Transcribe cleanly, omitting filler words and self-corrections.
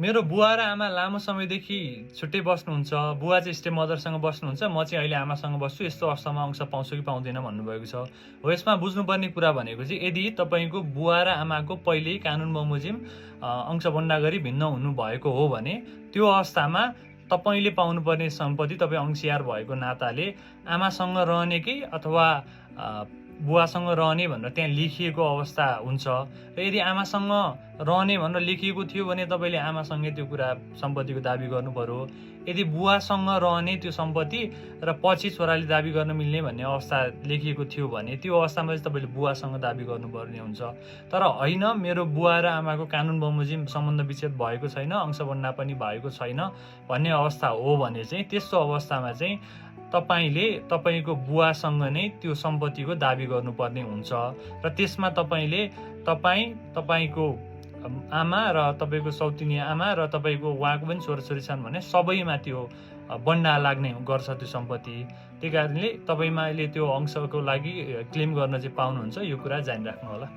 मेरो बुवा र आमा लामो समयदेखि छुट्टै बस्नुहुन्छ। बुवा चाहिँ स्टेप मदरसँग बस्नुहुन्छ, म चाहिँ अहिले आमासँग बस्छु। यस्तो अवस्थामा अंश पाउँछु कि पाउँदैन भन्नुभएको छ। हो, यसमा बुझ्नुपर्ने कुरा भनेको चाहिँ यदि तपाईँको बुवा र आमाको पहिल्यै कानुन बमोजिम अंशबन्डा गरी भिन्न हुनुभएको हो भने त्यो अवस्थामा तपाईँले पाउनुपर्ने सम्पत्ति तपाईँ अंशियार भएको नाताले आमासँग रहने कि अथवा बुवासँग रहने भनेर त्यहाँ लेखिएको अवस्था हुन्छ। र यदि आमासँग रहने भनेर लेखिएको थियो भने तपाईँले आमासँगै त्यो कुरा सम्पत्तिको दाबी गर्नु पर्यो। यदि बुवासँग रहने त्यो सम्पत्ति र पछि छोराले दाबी गर्न मिल्ने भन्ने अवस्था लेखिएको थियो भने त्यो अवस्थामा चाहिँ तपाईँले बुवासँग दाबी गर्नुपर्ने हुन्छ। तर होइन, मेरो बुवा र आमाको कानुन बमोजिम सम्बन्ध विच्छेद भएको छैन, अंशबन्डा पनि भएको छैन भन्ने अवस्था हो भने चाहिँ त्यस्तो अवस्थामा चाहिँ तपाईँले तपाईँको बुवासँग नै त्यो सम्पत्तिको दाबी गर्नुपर्ने हुन्छ। र त्यसमा तपाईँले तपाईँको आमा र तपाईँको सौतिनी आमा र तपाईँको उहाँको पनि छोराछोरी छन् भने सबैमा त्यो बन्डा लाग्ने गर्छ त्यो सम्पत्ति। त्यही कारणले तपाईँमा अहिले त्यो अंशको लागि क्लेम गर्न चाहिँ पाउनुहुन्छ। यो कुरा जानिराख्नु होला।